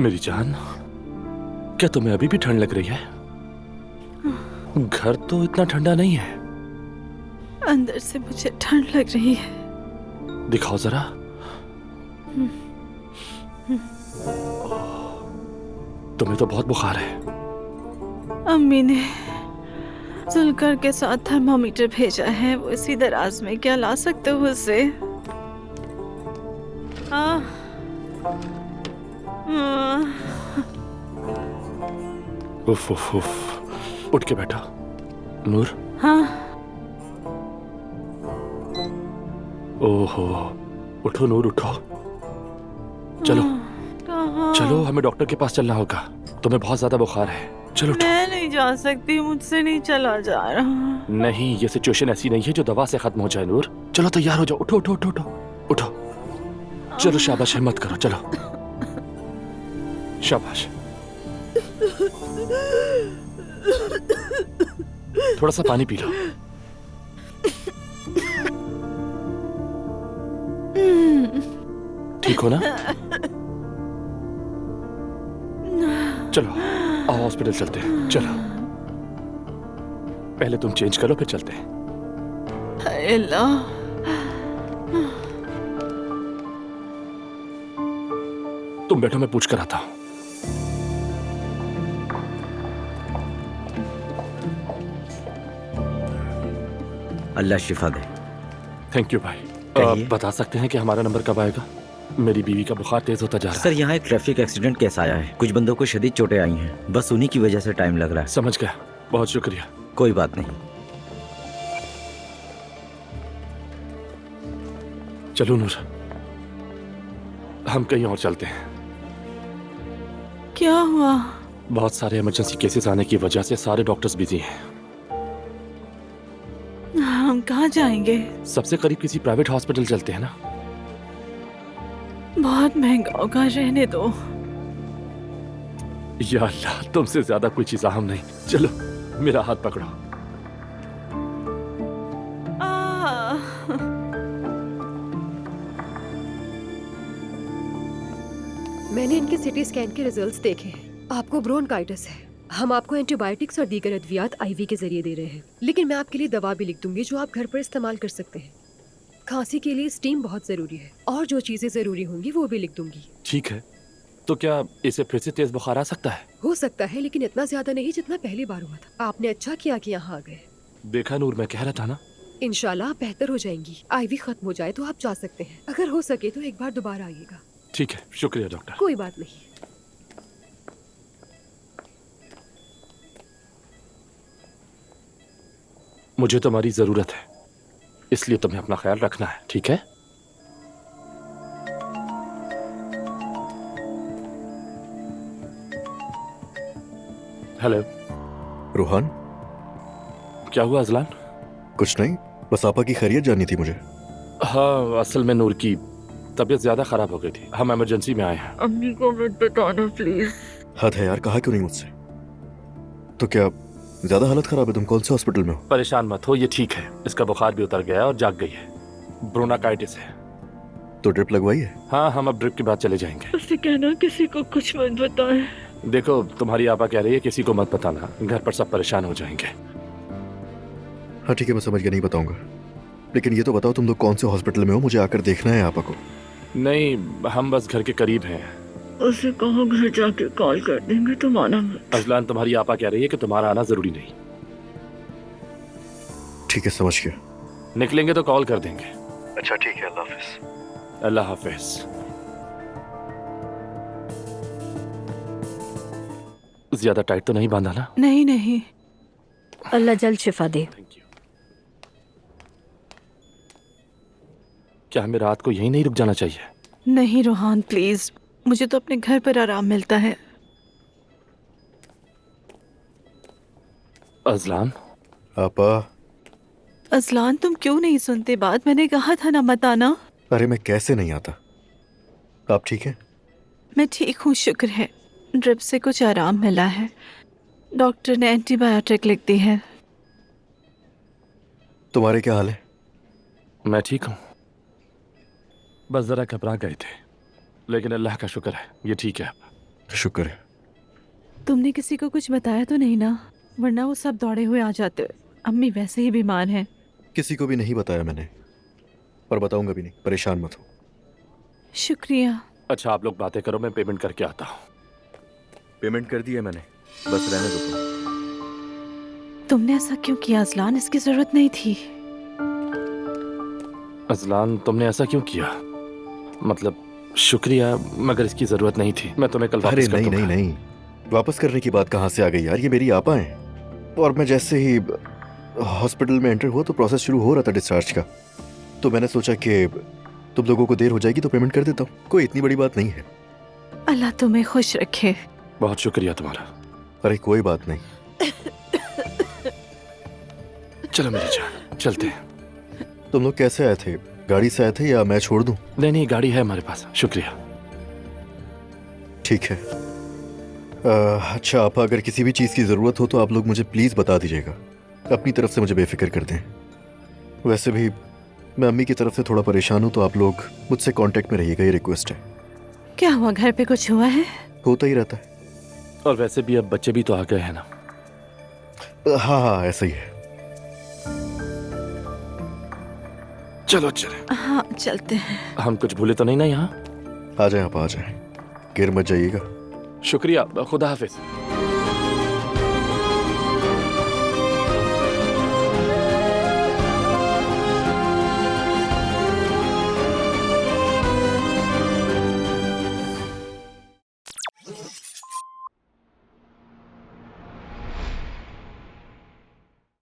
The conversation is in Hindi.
मेरी जान, क्या तुम्हें अभी भी ठंड लग रही है? घर तो इतना ठंडा नहीं है। अंदर से मुझे ठंड लग रही है। दिखाओ जरा। तुम्हें तो बहुत बुखार है। अम्मी ने जुल्कर के साथ थर्मामीटर भेजा है, वो इसी दराज में, क्या ला सकते हो उसे? उफ उफ उफ। उठ के बैठो नूर। हाँ। ओहो, उठो नूर उठो। चलो चलो, हमें डॉक्टर के पास चलना होगा। तुम्हें बहुत ज्यादा बुखार है। चलो उठो। मैं नहीं जा सकती, मुझसे नहीं चला जा रहा। नहीं, ये सिचुएशन ऐसी नहीं है जो दवा से खत्म हो जाए नूर। चलो तैयार हो जाओ, उठो उठो उठो उठो उठो। चलो शाबाश, हिम्मत करो, चलो शाबाश। थोड़ा सा पानी पी लो। ठीक हो ना? चलो आओ हॉस्पिटल चलते हैं। चलो पहले तुम चेंज करो, फिर चलते हैं। अल्लाह, तुम बैठो, मैं पूछ कर आता हूं। अल्लाह शिफा दे। थैंक यू भाई। कहिए। बता सकते हैं कि हमारा नंबर कब आएगा? मेरी बीवी का बुखार तेज होता जा रहा सर, यहाँ एक ट्रैफिक एक्सीडेंट केस आया है। कुछ बंदों को शदीद चोटें आई हैं। बस उन्हीं की वजह से टाइम लग रहा है। समझ गया, बहुत शुक्रिया। कोई बात नहीं। चलो नूर, हम कहीं और चलते हैं। क्या हुआ? बहुत सारे इमरजेंसी केसेस आने की वजह से सारे डॉक्टर्स बिजी हैं। हम कहाँ जाएंगे? सबसे करीब किसी प्राइवेट हॉस्पिटल चलते हैं ना। बहुत महंगा होगा, रहने दो। या अल्लाह, तुमसे ज्यादा कोई चीज अहम नहीं। चलो मेरा हाथ पकड़ो। मैंने इनके सिटी स्कैन के रिजल्ट्स देखे हैं। आपको ब्रोंकाइटिस है। हम आपको एंटीबायोटिक्स और दीगर अद्वियात आईवी के जरिए दे रहे हैं, लेकिन मैं आपके लिए दवा भी लिख दूंगी जो आप घर पर इस्तेमाल कर सकते हैं। खांसी के लिए स्टीम बहुत जरूरी है, और जो चीजें जरूरी होंगी वो भी लिख दूंगी। ठीक है, तो क्या इसे फिर से तेज बुखार आ सकता है? हो सकता है, लेकिन इतना ज्यादा नहीं जितना पहली बार हुआ था। आपने अच्छा किया कि यहाँ आ गए। देखा नूर, मैं कह रहा था ना। इंशाल्लाह आप बेहतर हो जाएंगी। आईवी खत्म हो जाए तो आप जा सकते हैं। अगर हो सके तो एक बार दोबारा आइएगा। ठीक है, शुक्रिया डॉक्टर। कोई बात नहीं। मुझे तुम्हारी जरूरत है, इसलिए तुम्हें अपना ख्याल रखना है, ठीक है? हेलो रूहान। क्या हुआ अजलान? कुछ नहीं, बस आपा की खैरियत जाननी थी मुझे। हाँ, असल में नूर की तबीयत ज्यादा खराब हो गई थी। हम इमरजेंसी में आए हैं। अम्मी को मत बताना प्लीज। हद है यार, कहा क्यों नहीं मुझसे? तो क्या ज्यादा हालत खराब है? तुम कौन से हॉस्पिटल में हो? परेशान मत हो, ये ठीक है। इसका बुखार भी उतर गया है और जाग गई है। ब्रोंकाइटिस है। तो ड्रिप लगवाई है? हाँ, हम अब ड्रिप के बाद चले जाएंगे। उसे कहना किसी को कुछ मत बताएं। देखो, तुम्हारी आपा कह रही है किसी को मत बताना, घर पर सब परेशान हो जाएंगे। हाँ ठीक है, मैं समझ गया, नहीं बताऊंगा। लेकिन ये तो बताओ तुम लोग कौन से हॉस्पिटल में हो? मुझे आकर देखना है आपा को। नहीं, हम बस घर के करीब हैं। उसे कहो घर जाके कॉल कर देंगे, तुम आना मत। अजलान, तुम्हारी आपा कह रही है कि तुम्हारा आना जरूरी नहीं। ठीक है, समझ गया। निकलेंगे तो कॉल कर देंगे। अच्छा ठीक है, अल्लाह हाफिज। अल्लाह हाफिज। ज्यादा टाइट तो नहीं बांधा ना? नहीं नहीं। अल्लाह जल्द शिफा दे। Thank you. क्या हमें रात को यहीं नहीं रुक जाना चाहिए? नहीं रोहान प्लीज, मुझे तो अपने घर पर आराम मिलता है। अजलान। आपा। अजलान, तुम क्यों नहीं सुनते बात? मैंने कहा था ना मत आना। अरे मैं कैसे नहीं आता? आप ठीक हैं? मैं ठीक हूँ, शुक्र है। ड्रिप से कुछ आराम मिला है। डॉक्टर ने एंटीबायोटिक लिख दी है। तुम्हारे क्या हाल है? मैं ठीक हूँ, बस जरा घबरा गए थे, लेकिन अल्लाह का शुक्र है ये ठीक है। शुक्र है। तुमने किसी को कुछ बताया तो नहीं ना, वरना वो सब दौड़े हुए आ जाते। अम्मी वैसे ही बीमार हैं। किसी को भी नहीं बताया मैंने, पर बताऊंगा भी नहीं, परेशान मत हो। शुक्रिया। अच्छा आप लोग बातें करो, मैं पेमेंट करके आता हूँ। पेमेंट कर दी है मैंने, बस रहने दो तुम। तुमने ऐसा क्यों किया अजलान? इसकी जरूरत नहीं थी। अजलान तुमने ऐसा क्यों किया? मतलब शुक्रिया, मगर इसकी जरूरत नहीं थी। मैं तुम्हें कल अरे वापस कर नहीं नहीं दूंगा। नहीं, वापस करने की बात कहाँ से आ गई यार? ये मेरी आपा है, और मैं जैसे ही हॉस्पिटल में एंटर हुआ तो प्रोसेस शुरू हो रहा था डिस्चार्ज का, तो मैंने सोचा कि तुम लोगों को देर हो जाएगी तो पेमेंट कर देता हूँ। कोई इतनी बड़ी बात नहीं है। अल्लाह तुम्हें खुश रखे। बहुत शुक्रिया तुम्हारा। अरे कोई बात नहीं। चलो मेरी जान, चलते हैं। तुम लोग कैसे आए थे? गाड़ी से आए थे या मैं छोड़ दूं? नहीं नहीं, गाड़ी है हमारे पास। शुक्रिया। ठीक है। अच्छा आपा, अगर किसी भी चीज़ की ज़रूरत हो तो आप लोग मुझे प्लीज़ बता दीजिएगा। अपनी तरफ से मुझे बेफिक्र कर दें। वैसे भी मैं अम्मी की तरफ से थोड़ा परेशान हूँ, तो आप लोग मुझसे कांटेक्ट में रहिएगा, ये रिक्वेस्ट है। क्या हुआ, घर पे कुछ हुआ है? होता ही रहता है। और वैसे भी अब बच्चे भी तो आ गए हैं ना। हाँ हाँ ऐसा ही है। चलो चले। हाँ चलते हैं। हम कुछ भूले तो नहीं ना यहाँ? आ जाए आप, आ जाए, गिर मत जाइएगा। शुक्रिया, खुदा हाफिज।